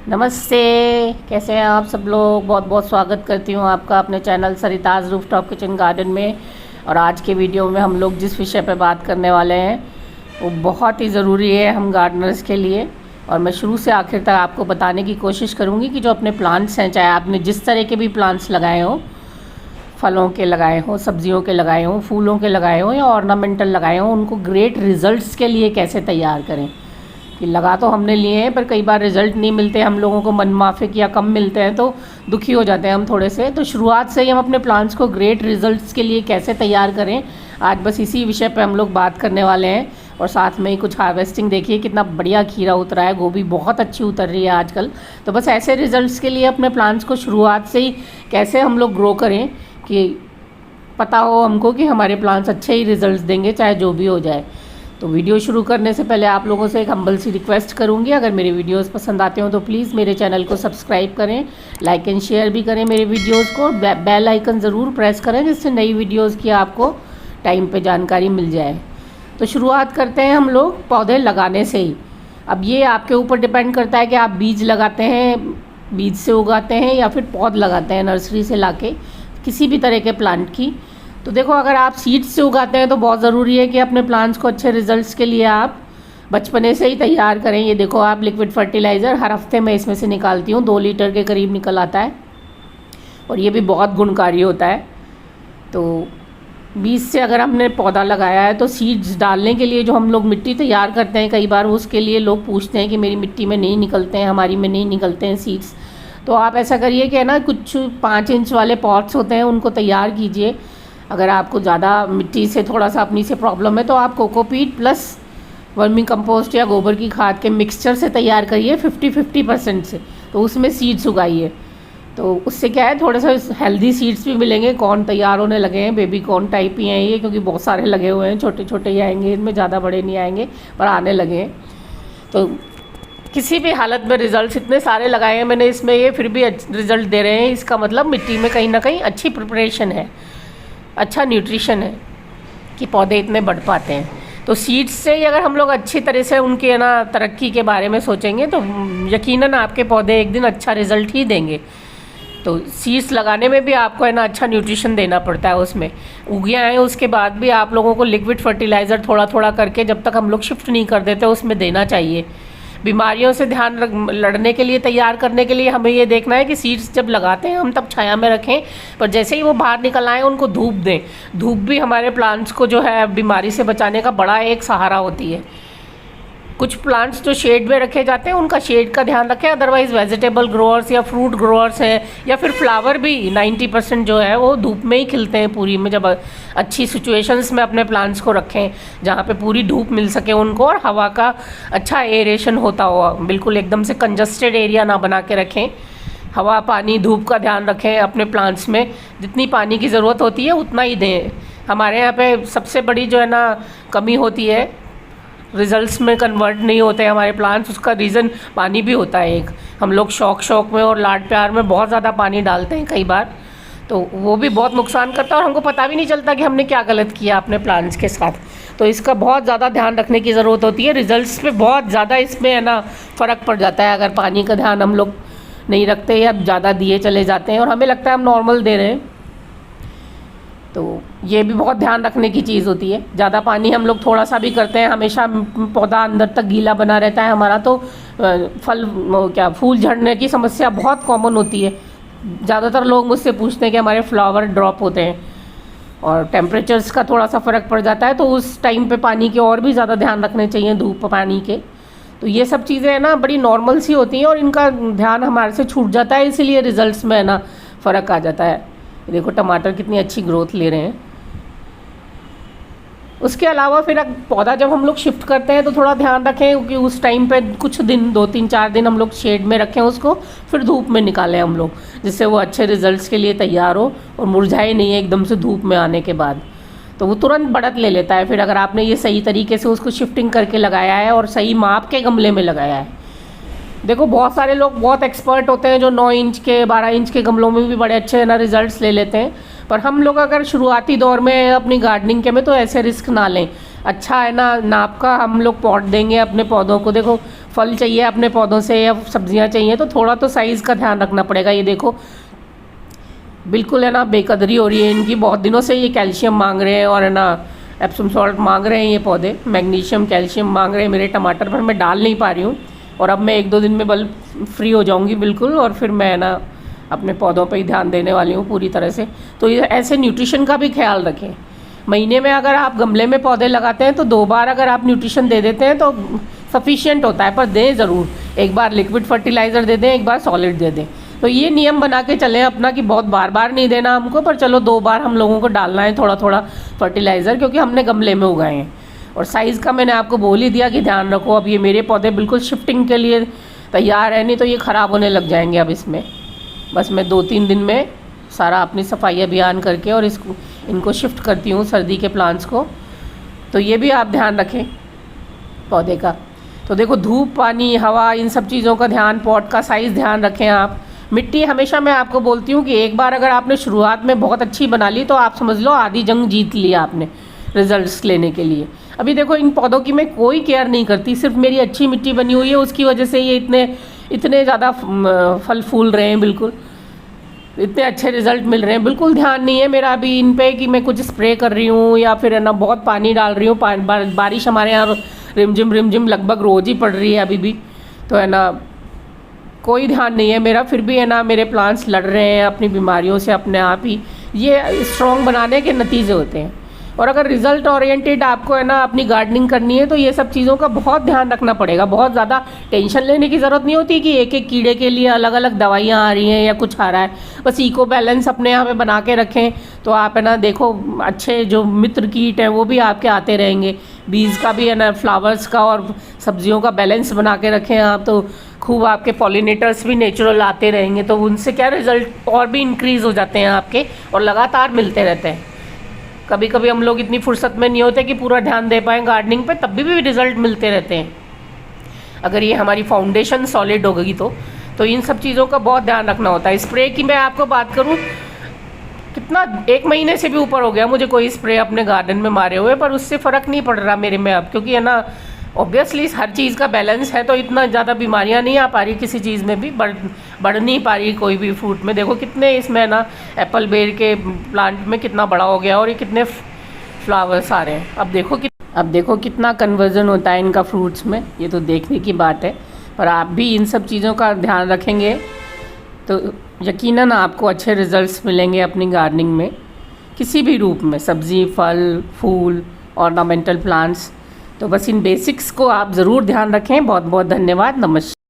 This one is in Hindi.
नमस्ते। कैसे हैं आप सब लोग। बहुत बहुत स्वागत करती हूँ आपका अपने channel Sarita's rooftop kitchen garden में। और आज के वीडियो में हम लोग जिस विषय पर बात करने वाले हैं वो बहुत ही ज़रूरी है हम गार्डनर्स के लिए। और मैं शुरू से आखिर तक आपको बताने की कोशिश करूँगी कि जो अपने प्लांट्स हैं, चाहे आपने जिस तरह के भी प्लांट्स लगाए हों, फलों के लगाए हों, सब्जियों के लगाए हों, फूलों के लगाए हों या ऑर्नामेंटल लगाए हों, उनको ग्रेट रिजल्ट्स के लिए कैसे तैयार करें। कि लगा तो हमने लिए हैं पर कई बार रिज़ल्ट नहीं मिलते, हम लोगों को मनमाफिक या कम मिलते हैं तो दुखी हो जाते हैं हम थोड़े से। तो शुरुआत से ही हम अपने प्लांट्स को ग्रेट रिजल्ट्स के लिए कैसे तैयार करें, आज बस इसी विषय पे हम लोग बात करने वाले हैं। और साथ में ही कुछ हार्वेस्टिंग, देखिए कितना बढ़िया खीरा उतरा है, गोभी बहुत अच्छी उतर रही है आजकल। तो बस ऐसे रिजल्ट्स के लिए अपने प्लांट्स को शुरुआत से ही कैसे हम लोग ग्रो करें कि पता हो हमको कि हमारे प्लांट्स अच्छे ही रिजल्ट्स देंगे चाहे जो भी हो जाए। तो वीडियो शुरू करने से पहले आप लोगों से एक हम्बल सी रिक्वेस्ट करूंगी, अगर मेरे वीडियोस पसंद आते हो तो प्लीज़ मेरे चैनल को सब्सक्राइब करें, लाइक एंड शेयर भी करें मेरे वीडियोस को, बेल आइकन ज़रूर प्रेस करें जिससे नई वीडियोस की आपको टाइम पे जानकारी मिल जाए। तो शुरुआत करते हैं हम लोग पौधे लगाने से ही। अब ये आपके ऊपर डिपेंड करता है कि आप बीज लगाते हैं, बीज से उगाते हैं या फिर पौध लगाते हैं नर्सरी से लाके किसी भी तरह के प्लांट की। तो देखो, अगर आप सीड्स से उगाते हैं तो बहुत ज़रूरी है कि अपने प्लांट्स को अच्छे रिजल्ट्स के लिए आप बचपने से ही तैयार करें। ये देखो, आप लिक्विड फर्टिलाइज़र हर हफ्ते मैं इसमें से निकालती हूँ, 2 लीटर के करीब निकल आता है और ये भी बहुत गुणकारी होता है। तो बीज से अगर हमने पौधा लगाया है तो सीड्स डालने के लिए जो हम लोग मिट्टी तैयार करते हैं, कई बार उसके लिए लोग पूछते हैं कि मेरी मिट्टी में नहीं निकलते हैं, हमारी में नहीं निकलते हैं सीड्स। तो आप ऐसा करिए कि ना, कुछ 5 इंच वाले पॉट्स होते हैं उनको तैयार कीजिए। अगर आपको ज़्यादा मिट्टी से थोड़ा सा अपनी से प्रॉब्लम है तो आप कोकोपीट प्लस वर्मी कंपोस्ट या गोबर की खाद के मिक्सचर से तैयार करिए 50-50% से। तो उसमें सीड्स उगाइए, तो उससे क्या है, थोड़ा सा हेल्दी सीड्स भी मिलेंगे। कॉर्न तैयार होने लगे हैं, बेबी कॉर्न टाइप ही हैं ये, क्योंकि बहुत सारे लगे हुए हैं, छोटे छोटे ही आएंगे, इनमें ज़्यादा बड़े नहीं आएंगे पर आने लगे हैं। तो किसी भी हालत में रिजल्ट्स इतने सारे लगाए हैं मैंने इसमें, ये फिर भी रिजल्ट दे रहे हैं, इसका मतलब मिट्टी में कहीं ना कहीं अच्छी प्रिपरेशन है, अच्छा न्यूट्रिशन है कि पौधे इतने बढ़ पाते हैं। तो सीड्स से ही अगर हम लोग अच्छी तरह से उनके है ना तरक्की के बारे में सोचेंगे तो यकीनन आपके पौधे एक दिन अच्छा रिजल्ट ही देंगे। तो सीड्स लगाने में भी आपको है ना अच्छा न्यूट्रिशन देना पड़ता है, उसमें उगे आए उसके बाद भी आप लोगों को लिक्विड फर्टिलाइज़र थोड़ा थोड़ा करके जब तक हम लोग शिफ्ट नहीं कर देते उसमें देना चाहिए। बीमारियों से लड़ने के लिए, तैयार करने के लिए हमें ये देखना है कि सीड्स जब लगाते हैं हम तब छाया में रखें, पर जैसे ही वो बाहर निकल आए उनको धूप दें। धूप भी हमारे प्लांट्स को जो है बीमारी से बचाने का बड़ा एक सहारा होती है। कुछ प्लांट्स जो शेड में रखे जाते हैं उनका शेड का ध्यान रखें, अदरवाइज़ वेजिटेबल ग्रोअर्स या फ्रूट ग्रोअर्स हैं या फिर फ्लावर भी 90% जो है वो धूप में ही खिलते हैं पूरी में। जब अच्छी सिचुएशंस में अपने प्लांट्स को रखें जहाँ पे पूरी धूप मिल सके उनको और हवा का अच्छा एरेशन होता हो, बिल्कुल एकदम से कंजस्टेड एरिया ना बना के रखें। हवा, पानी, धूप का ध्यान रखें अपने प्लांट्स में, जितनी पानी की ज़रूरत होती है उतना ही दें। हमारे यहाँ पे सबसे बड़ी जो है ना कमी होती है, रिजल्ट्स में कन्वर्ट नहीं होते हमारे प्लांट्स, उसका रीज़न पानी भी होता है। एक हम लोग शौक में और लाड प्यार में बहुत ज़्यादा पानी डालते हैं कई बार, तो वो भी बहुत नुकसान करता है और हमको पता भी नहीं चलता कि हमने क्या गलत किया अपने प्लांट्स के साथ। तो इसका बहुत ज़्यादा ध्यान रखने की ज़रूरत होती है। रिजल्ट्स पे बहुत ज़्यादा इसमें है ना फ़र्क पड़ जाता है अगर पानी का ध्यान हम लोग नहीं रखते या ज़्यादा दिए चले जाते हैं और हमें लगता है हम नॉर्मल दे रहे हैं। तो ये भी बहुत ध्यान रखने की चीज़ होती है। ज़्यादा पानी हम लोग थोड़ा सा भी करते हैं, हमेशा पौधा अंदर तक गीला बना रहता है हमारा, तो फूल झड़ने की समस्या बहुत कॉमन होती है। ज़्यादातर लोग मुझसे पूछते हैं कि हमारे फ्लावर ड्रॉप होते हैं और टेम्परेचर्स का थोड़ा सा फ़र्क पड़ जाता है, तो उस टाइम पे पानी के और भी ज़्यादा ध्यान रखने चाहिए, धूप पानी के। तो ये सब चीज़ें है ना बड़ी नॉर्मल सी होती हैं और इनका ध्यान हमारे से छूट जाता है, इसीलिए रिजल्ट्स में है ना फ़र्क आ जाता है। देखो टमाटर कितनी अच्छी ग्रोथ ले रहे हैं। उसके अलावा फिर पौधा जब हम लोग शिफ्ट करते हैं तो थोड़ा ध्यान रखें कि उस टाइम पे कुछ दिन, 2-3-4 दिन हम लोग शेड में रखें उसको, फिर धूप में निकालें हम लोग, जिससे वो अच्छे रिजल्ट्स के लिए तैयार हो और मुरझाए नहीं है एकदम से धूप में आने के बाद। तो वो तुरंत बढ़त ले लेता है फिर अगर आपने ये सही तरीके से उसको शिफ्टिंग करके लगाया है और सही माप के गमले में लगाया है। देखो बहुत सारे लोग बहुत एक्सपर्ट होते हैं जो 9 इंच के, 12 इंच के गमलों में भी बड़े अच्छे ना रिजल्ट्स ले लेते हैं, पर हम लोग अगर शुरुआती दौर में अपनी गार्डनिंग के में तो ऐसे रिस्क ना लें। अच्छा है ना नाप का हम लोग पॉट देंगे अपने पौधों को। देखो फल चाहिए अपने पौधों से या सब्जियां चाहिए तो थोड़ा तो साइज़ का ध्यान रखना पड़ेगा। ये देखो बिल्कुल है ना बेकदरी हो रही है इनकी, बहुत दिनों से ये कैल्शियम मांग रहे हैं और है ना एप्सम सॉल्ट मांग रहे हैं ये पौधे, मैग्नीशियम कैल्शियम मांग रहे हैं मेरे टमाटर पर। मैं डाल नहीं पा रही हूँ और अब मैं 1-2 दिन में बल्ब फ्री हो जाऊँगी बिल्कुल, और फिर मैं ना अपने पौधों पर ही ध्यान देने वाली हूँ पूरी तरह से। तो ये ऐसे न्यूट्रिशन का भी ख्याल रखें। महीने में अगर आप गमले में पौधे लगाते हैं तो 2 बार अगर आप न्यूट्रिशन दे देते हैं तो सफिशिएंट होता है, पर दें ज़रूर। एक बार लिक्विड फर्टिलाइज़र दे दें, एक बार सॉलिड दे दें। तो ये नियम बना के चलें अपना कि बहुत बार बार नहीं देना हमको, पर चलो 2 बार हम लोगों को डालना है थोड़ा थोड़ा फर्टिलाइज़र, क्योंकि हमने गमले में उगाए हैं। और साइज़ का मैंने आपको बोल ही दिया कि ध्यान रखो। अब ये मेरे पौधे बिल्कुल शिफ्टिंग के लिए तैयार है, नहीं तो ये ख़राब होने लग जाएंगे। अब इसमें बस मैं 2-3 दिन में सारा अपनी सफाई अभियान करके और इनको शिफ्ट करती हूँ सर्दी के प्लांट्स को। तो ये भी आप ध्यान रखें पौधे का। तो देखो धूप, पानी, हवा, इन सब चीज़ों का ध्यान, पॉट का साइज़ ध्यान रखें आप। मिट्टी हमेशा मैं आपको बोलती हूँ कि एक बार अगर आपने शुरुआत में बहुत अच्छी बना ली तो आप समझ लो आधी जंग जीत लिया आपने रिजल्ट्स लेने के लिए। अभी देखो इन पौधों की मैं कोई केयर नहीं करती, सिर्फ मेरी अच्छी मिट्टी बनी हुई है, उसकी वजह से ये इतने ज़्यादा फल फूल रहे हैं, बिल्कुल इतने अच्छे रिजल्ट मिल रहे हैं। बिल्कुल ध्यान नहीं है मेरा अभी इन पे कि मैं कुछ स्प्रे कर रही हूँ या फिर है ना बहुत पानी डाल रही हूँ। बारिश हमारे यहाँ रिमझिम लगभग रोज़ ही पड़ रही है अभी भी, तो है ना कोई ध्यान नहीं है मेरा। फिर भी है ना मेरे प्लांट्स लड़ रहे हैं अपनी बीमारियों से अपने आप ही। ये स्ट्रॉन्ग बनाने के नतीजे होते हैं। और अगर रिज़ल्ट ओरिएंटेड आपको है ना अपनी गार्डनिंग करनी है तो ये सब चीज़ों का बहुत ध्यान रखना पड़ेगा। बहुत ज़्यादा टेंशन लेने की ज़रूरत नहीं होती कि एक एक कीड़े के लिए अलग अलग दवाइयाँ आ रही हैं या कुछ आ रहा है। बस इको बैलेंस अपने यहाँ पे बना के रखें तो आप है ना देखो अच्छे जो मित्र कीट हैं वो भी आपके आते रहेंगे। बीज का भी है ना, फ्लावर्स का और सब्जियों का बैलेंस बना के रखें आप, तो खूब आपके पॉलिनेटर्स भी नेचुरल आते रहेंगे। तो उनसे क्या रिज़ल्ट और भी इंक्रीज़ हो जाते हैं आपके और लगातार मिलते रहते हैं। कभी कभी हम लोग इतनी फुर्सत में नहीं होते कि पूरा ध्यान दे पाएँ गार्डनिंग पे, तब भी रिजल्ट मिलते रहते हैं अगर ये हमारी फाउंडेशन सॉलिड हो गई तो इन सब चीज़ों का बहुत ध्यान रखना होता है। स्प्रे की मैं आपको बात करूँ, कितना 1 महीने से भी ऊपर हो गया मुझे कोई स्प्रे अपने गार्डन में मारे हुए, पर उससे फ़र्क नहीं पड़ रहा मेरे में अब, क्योंकि है ना ऑब्वियसली हर चीज़ का बैलेंस है तो इतना ज़्यादा बीमारियां नहीं आ पा रही, किसी चीज़ में भी बढ़ नहीं पा रही कोई भी फ्रूट में। देखो कितने इसमें ना एप्पल बेर के प्लांट में कितना बड़ा हो गया और ये कितने फ्लावर्स आ रहे हैं। अब देखो कितना कन्वर्जन होता है इनका फ्रूट्स में, ये तो देखने की बात है। पर आप भी इन सब चीज़ों का ध्यान रखेंगे तो यकीनन आपको अच्छे रिजल्ट्स मिलेंगे अपनी गार्डनिंग में, किसी भी रूप में, सब्ज़ी, फल, फूल, ऑर्नामेंटल प्लांट्स। तो बस इन बेसिक्स को आप ज़रूर ध्यान रखें। बहुत बहुत धन्यवाद। नमस्कार।